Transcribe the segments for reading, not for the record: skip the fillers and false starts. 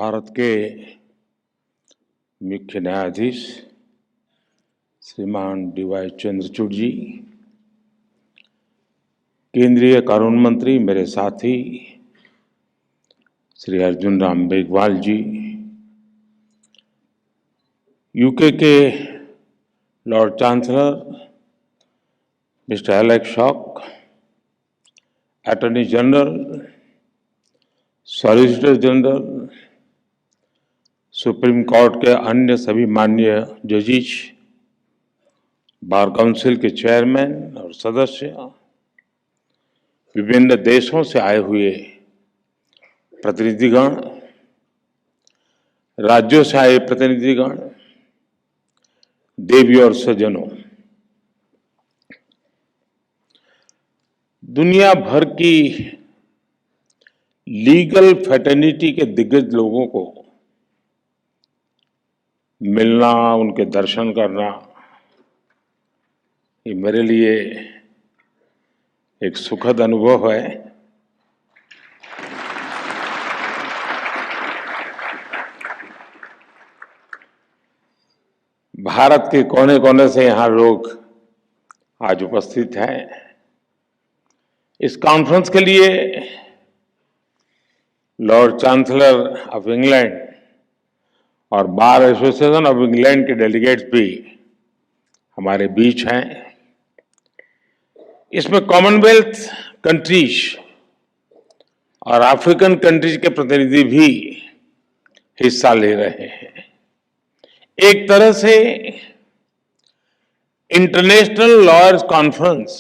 भारत के मुख्य न्यायाधीश श्रीमान डी.वाई. चंद्रचूड़ जी, केंद्रीय कानून मंत्री मेरे साथी श्री अर्जुन राम मेघवाल जी, यूके के Lord chancellor mister Alex shock, attorney general, solicitor general, supreme court के अन्य सभी माननीय जजिस, बार काउंसिल के चेयरमैन और सदस्य, विभिन्न देशों से आए हुए प्रतिनिधिगण, राज्यों से आए प्रतिनिधिगण, देवी और सज्जनों, दुनिया भर की लीगल फ्रेटर्निटी के दिग्गज लोगों को मिलना, उनके दर्शन करना, ये मेरे लिए एक सुखद अनुभव है। भारत के कोने कोने से यहाँ लोग आज उपस्थित हैं। इस कॉन्फ्रेंस के लिए लॉर्ड चांसलर ऑफ इंग्लैंड और बार एसोसिएशन ऑफ इंग्लैंड के डेलीगेट्स भी हमारे बीच हैं। इसमें कॉमनवेल्थ कंट्रीज और अफ्रीकन कंट्रीज के प्रतिनिधि भी हिस्सा ले रहे हैं। एक तरह से इंटरनेशनल लॉयर्स कॉन्फ्रेंस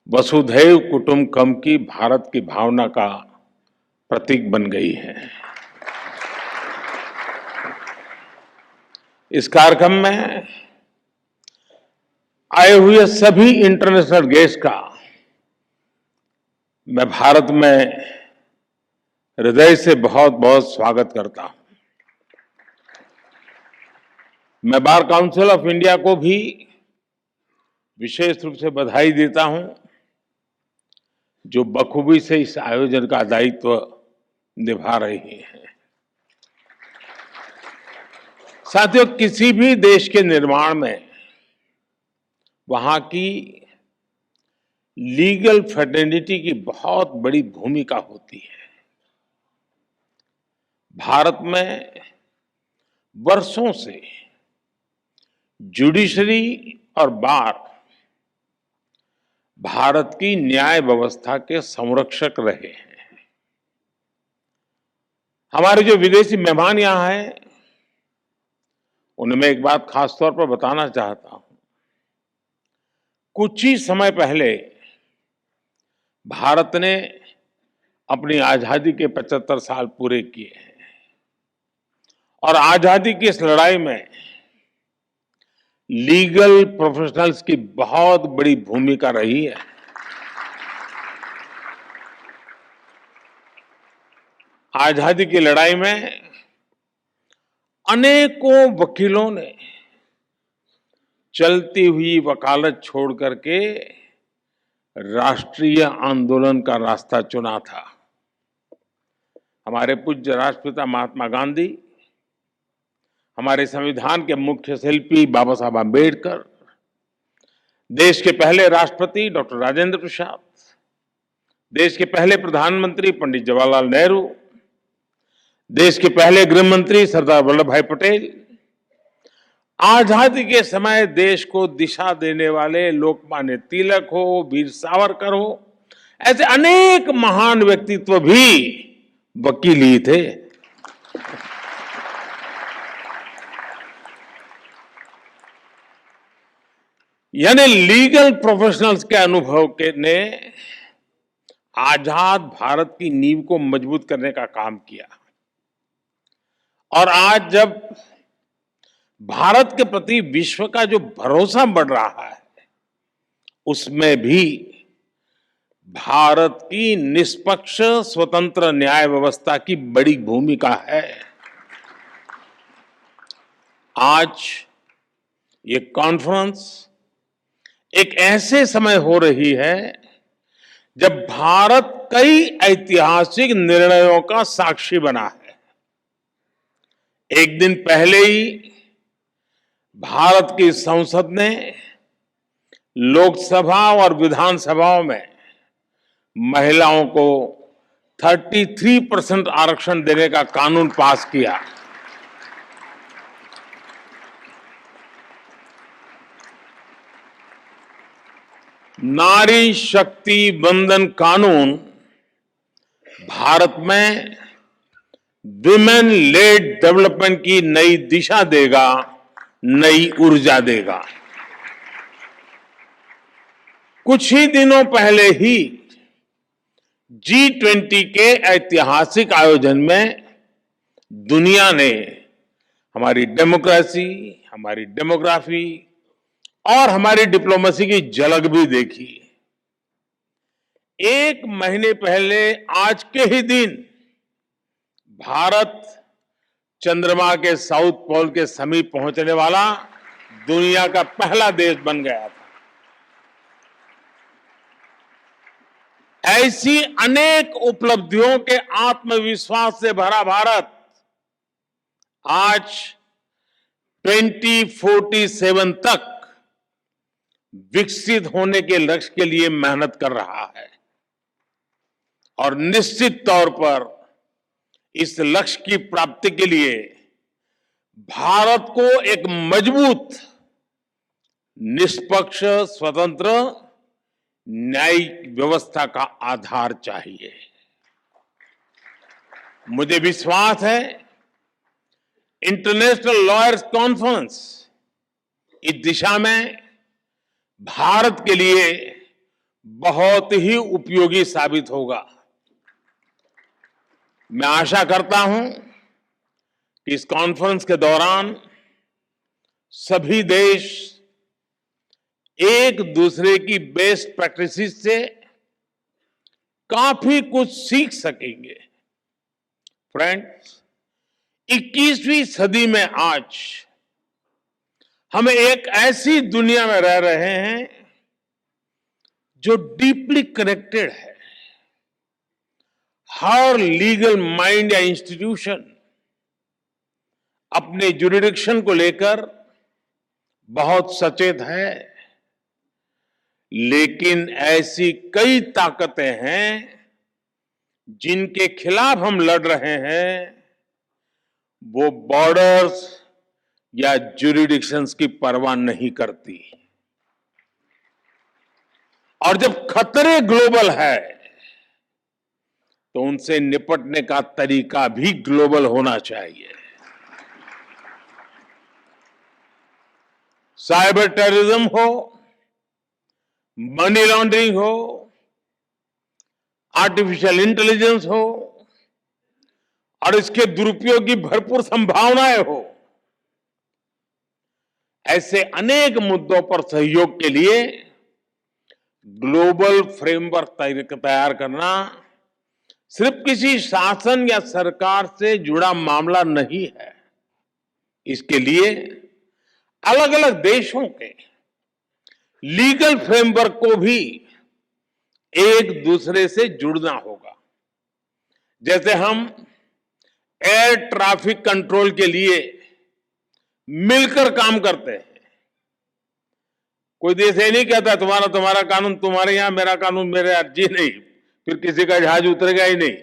वसुधैव कुटुंबकम की भारत की भावना का प्रतीक बन गई है। इस कार्यक्रम में आए हुए सभी इंटरनेशनल गेस्ट का मैं भारत में हृदय से बहुत बहुत स्वागत करता हूं। मैं बार काउंसिल ऑफ इंडिया को भी विशेष रूप से बधाई देता हूं, जो बखूबी से इस आयोजन का दायित्व निभा रही है। साथियों, किसी भी देश के निर्माण में वहां की लीगल फ्रेटर्निटी की बहुत बड़ी भूमिका होती है। भारत में वर्षों से जुडिशरी और बार भारत की न्याय व्यवस्था के संरक्षक रहे हैं। हमारे जो विदेशी मेहमान यहां हैं, उन्हें मैं एक बात खास तौर पर बताना चाहता हूं। कुछ ही समय पहले भारत ने अपनी आजादी के 75 साल पूरे किए हैं और आजादी की इस लड़ाई में लीगल प्रोफेशनल्स की बहुत बड़ी भूमिका रही है। आजादी की लड़ाई में अनेकों वकीलों ने चलती हुई वकालत छोड़ करके राष्ट्रीय आंदोलन का रास्ता चुना था। हमारे पूज्य राष्ट्रपिता महात्मा गांधी, हमारे संविधान के मुख्य शिल्पी बाबा साहब आम्बेडकर, देश के पहले राष्ट्रपति डॉक्टर राजेंद्र प्रसाद, देश के पहले प्रधानमंत्री पंडित जवाहरलाल नेहरू, देश के पहले गृह मंत्री सरदार वल्लभ भाई पटेल, आजादी के समय देश को दिशा देने वाले लोकमान्य तिलक हो, वीर सावरकर हो, ऐसे अनेक महान व्यक्तित्व भी वकील ही थे। यानी लीगल प्रोफेशनल्स के अनुभव के ने आजाद भारत की नींव को मजबूत करने का काम किया। और आज जब भारत के प्रति विश्व का जो भरोसा बढ़ रहा है, उसमें भी भारत की निष्पक्ष स्वतंत्र न्याय व्यवस्था की बड़ी भूमिका है। आज ये कॉन्फ्रेंस एक ऐसे समय हो रही है जब भारत कई ऐतिहासिक निर्णयों का साक्षी बना है। एक दिन पहले ही भारत की संसद ने लोकसभा और विधानसभाओं में महिलाओं को 33% आरक्षण देने का कानून पास किया। नारी शक्ति वंदन कानून भारत में विमेन लेड डेवलपमेंट की नई दिशा देगा, नई ऊर्जा देगा। कुछ ही दिनों पहले ही G20 के ऐतिहासिक आयोजन में दुनिया ने हमारी डेमोक्रेसी, हमारी डेमोग्राफी और हमारी डिप्लोमेसी की झलक भी देखी। एक महीने पहले आज के ही दिन भारत चंद्रमा के साउथ पोल के समीप पहुंचने वाला दुनिया का पहला देश बन गया था। ऐसी अनेक उपलब्धियों के आत्मविश्वास से भरा भारत आज 2047 तक विकसित होने के लक्ष्य के लिए मेहनत कर रहा है और निश्चित तौर पर इस लक्ष्य की प्राप्ति के लिए भारत को एक मजबूत, निष्पक्ष, स्वतंत्र न्यायिक व्यवस्था का आधार चाहिए। मुझे विश्वास है इंटरनेशनल लॉयर्स कॉन्फ्रेंस इस दिशा में भारत के लिए बहुत ही उपयोगी साबित होगा। मैं आशा करता हूं कि इस कॉन्फ्रेंस के दौरान सभी देश एक दूसरे की बेस्ट प्रैक्टिसेस से काफी कुछ सीख सकेंगे। फ्रेंड्स, 21वीं सदी में आज हम एक ऐसी दुनिया में रह रहे हैं जो डीपली कनेक्टेड है। हर लीगल माइंड या इंस्टीट्यूशन अपने जुरिडिक्शन को लेकर बहुत सचेत है, लेकिन ऐसी कई ताकतें हैं जिनके खिलाफ हम लड़ रहे हैं। वो बॉर्डर्स या जुरिडिक्शंस की परवाह नहीं करती। और जब खतरे ग्लोबल है तो उनसे निपटने का तरीका भी ग्लोबल होना चाहिए। साइबर टेररिज्म हो, मनी लॉन्ड्रिंग हो, आर्टिफिशियल इंटेलिजेंस हो और इसके दुरुपयोग की भरपूर संभावनाएं हो, ऐसे अनेक मुद्दों पर सहयोग के लिए ग्लोबल फ्रेमवर्क तैयार करना सिर्फ किसी शासन या सरकार से जुड़ा मामला नहीं है। इसके लिए अलग अलग देशों के लीगल फ्रेमवर्क को भी एक दूसरे से जुड़ना होगा। जैसे हम एयर ट्रैफिक कंट्रोल के लिए मिलकर काम करते हैं। कोई देश ये नहीं कहता तुम्हारा कानून तुम्हारे यहां, मेरा कानून मेरे यहां। जी नहीं, फिर किसी का जहाज उतरेगा ही नहीं।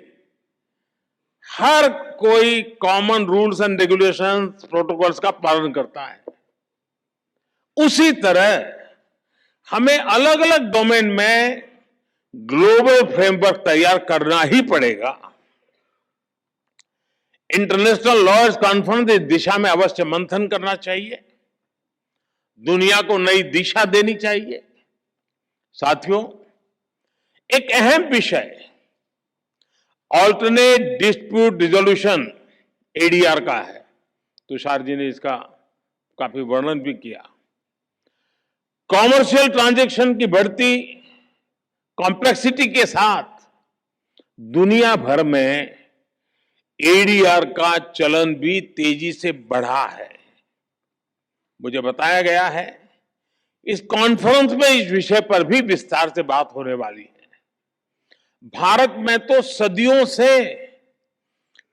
हर कोई common rules and regulations, protocols का पालन करता है। उसी तरह हमें अलग अलग डोमेन में ग्लोबल फ्रेमवर्क तैयार करना ही पड़ेगा। इंटरनेशनल लॉयर्स कॉन्फ्रेंस इस दिशा में अवश्य मंथन करना चाहिए, दुनिया को नई दिशा देनी चाहिए। साथियों, एक अहम विषय ऑल्टरनेट डिस्प्यूट रिजोल्यूशन एडीआर का है। तुषार जी ने इसका काफी वर्णन भी किया। कॉमर्शियल ट्रांजैक्शन की बढ़ती कॉम्प्लेक्सिटी के साथ दुनिया भर में एडीआर का चलन भी तेजी से बढ़ा है। मुझे बताया गया है इस कॉन्फ्रेंस में इस विषय पर भी विस्तार से बात होने वाली है। भारत में तो सदियों से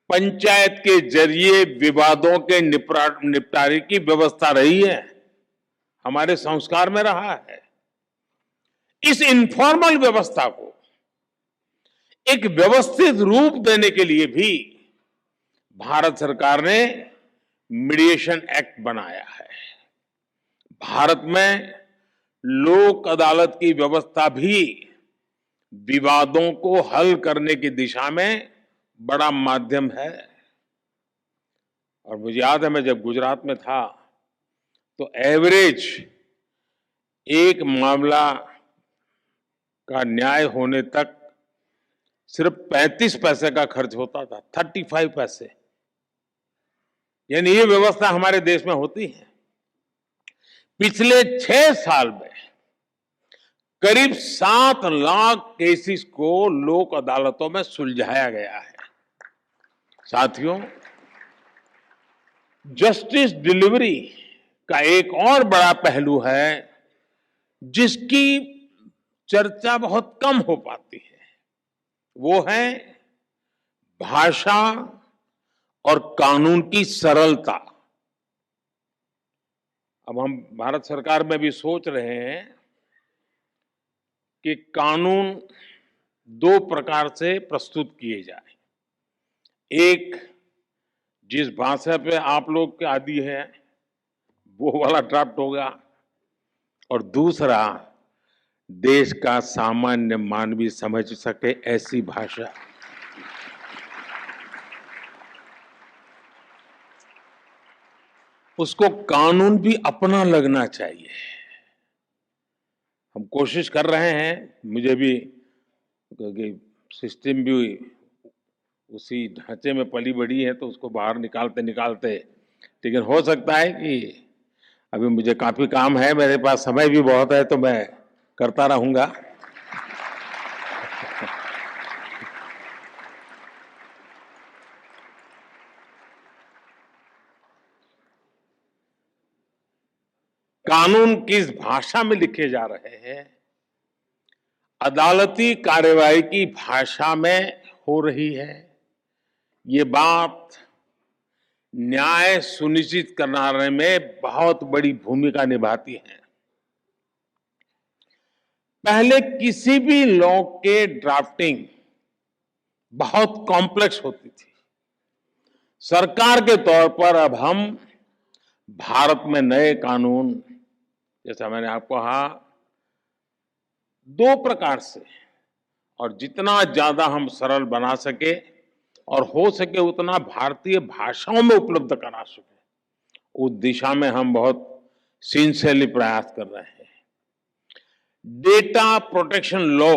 पंचायत के जरिए विवादों के निपटारे की व्यवस्था रही है, हमारे संस्कार में रहा है। इस इनफॉर्मल व्यवस्था को एक व्यवस्थित रूप देने के लिए भी भारत सरकार ने मीडिएशन एक्ट बनाया है। भारत में लोक अदालत की व्यवस्था भी विवादों को हल करने की दिशा में बड़ा माध्यम है। और मुझे याद है, मैं जब गुजरात में था तो एवरेज एक मामला का न्याय होने तक सिर्फ 35 पैसे का खर्च होता था, 35 पैसे। यानी ये व्यवस्था हमारे देश में होती है। पिछले 6 साल में करीब 7 लाख केसेस को लोक अदालतों में सुलझाया गया है। साथियों, जस्टिस डिलीवरी का एक और बड़ा पहलू है जिसकी चर्चा बहुत कम हो पाती है, वो है भाषा और कानून की सरलता। अब हम भारत सरकार में भी सोच रहे हैं कि कानून 2 प्रकार से प्रस्तुत किए जाए। एक, जिस भाषा पे आप लोग के आदी है वो वाला ड्राफ्ट होगा, और दूसरा देश का सामान्य मानवी समझ सके ऐसी भाषा। उसको कानून भी अपना लगना चाहिए। हम कोशिश कर रहे हैं, मुझे भी, क्योंकि सिस्टम भी उसी ढांचे में पली बढ़ी है तो उसको बाहर निकालते निकालते, लेकिन हो सकता है कि अभी मुझे काफी काम है, मेरे पास समय भी बहुत है, तो मैं करता रहूंगा। कानून किस भाषा में लिखे जा रहे हैं, अदालती कार्यवाही की भाषा में हो रही है, ये बात न्याय सुनिश्चित कराने में बहुत बड़ी भूमिका निभाती है। पहले किसी भी लॉ के ड्राफ्टिंग बहुत कॉम्प्लेक्स होती थी। सरकार के तौर पर अब हम भारत में नए कानून, जैसा मैंने आपको कहा, 2 प्रकार से, और जितना ज्यादा हम सरल बना सके और हो सके उतना भारतीय भाषाओं में उपलब्ध करा सके, उस दिशा में हम बहुत सिंसियरली प्रयास कर रहे हैं। डेटा प्रोटेक्शन लॉ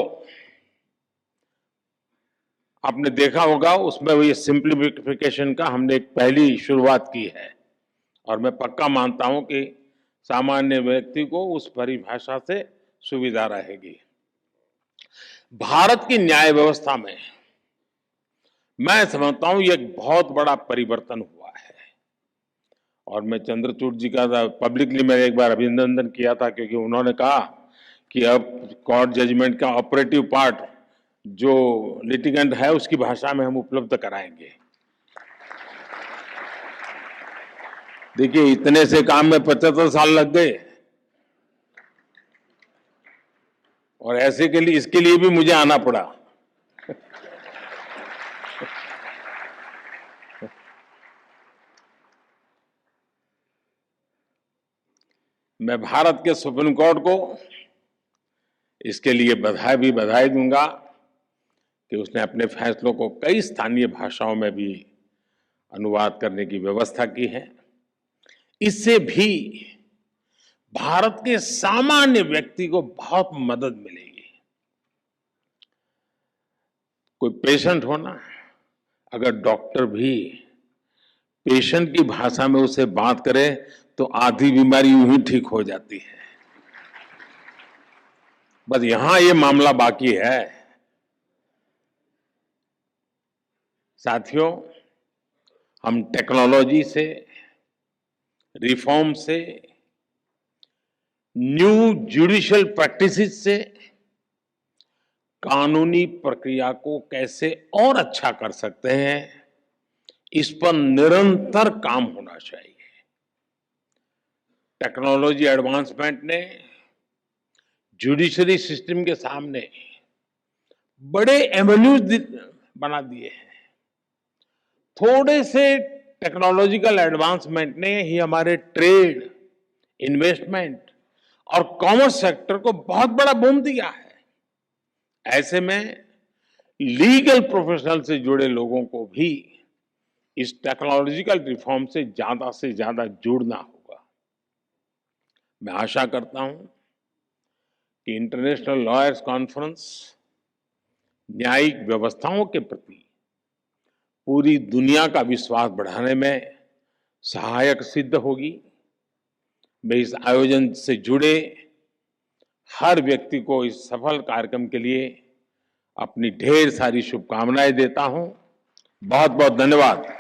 आपने देखा होगा, उसमें ये सिंप्लीफिकेशन का हमने एक पहली शुरुआत की है, और मैं पक्का मानता हूं कि सामान्य व्यक्ति को उस परिभाषा से सुविधा रहेगी। भारत की न्याय व्यवस्था में मैं समझता हूं ये एक बहुत बड़ा परिवर्तन हुआ है, और मैं चंद्रचूड़ जी का पब्लिकली मैंने एक बार अभिनंदन किया था, क्योंकि उन्होंने कहा कि अब कोर्ट जजमेंट का ऑपरेटिव पार्ट जो लिटिगेंट है उसकी भाषा में हम उपलब्ध कराएंगे। देखिए, इतने से काम में 75 साल लग गए, और ऐसे के लिए, इसके लिए भी मुझे आना पड़ा। मैं भारत के सुप्रीम कोर्ट को इसके लिए बधाई दूंगा कि उसने अपने फैसलों को कई स्थानीय भाषाओं में भी अनुवाद करने की व्यवस्था की है। इससे भी भारत के सामान्य व्यक्ति को बहुत मदद मिलेगी। कोई पेशेंट हो ना, अगर डॉक्टर भी पेशेंट की भाषा में उसे बात करे तो आधी बीमारी यूं ही ठीक हो जाती है। बस यहां ये मामला बाकी है। साथियों, हम टेक्नोलॉजी से, रिफॉर्म से, न्यू जुडिशियल प्रैक्टिसेस से कानूनी प्रक्रिया को कैसे और अच्छा कर सकते हैं, इस पर निरंतर काम होना चाहिए। टेक्नोलॉजी एडवांसमेंट ने जुडिशरी सिस्टम के सामने बड़े एवेन्यूज बना दिए हैं। थोड़े से टेक्नोलॉजिकल एडवांसमेंट ने ही हमारे ट्रेड, इन्वेस्टमेंट और कॉमर्स सेक्टर को बहुत बड़ा बूम दिया है। ऐसे में लीगल प्रोफेशनल से जुड़े लोगों को भी इस टेक्नोलॉजिकल रिफॉर्म से ज्यादा जुड़ना होगा। मैं आशा करता हूं कि इंटरनेशनल लॉयर्स कॉन्फ्रेंस न्यायिक व्यवस्थाओं के प्रति पूरी दुनिया का विश्वास बढ़ाने में सहायक सिद्ध होगी। मैं इस आयोजन से जुड़े हर व्यक्ति को इस सफल कार्यक्रम के लिए अपनी ढेर सारी शुभकामनाएं देता हूं। बहुत बहुत धन्यवाद।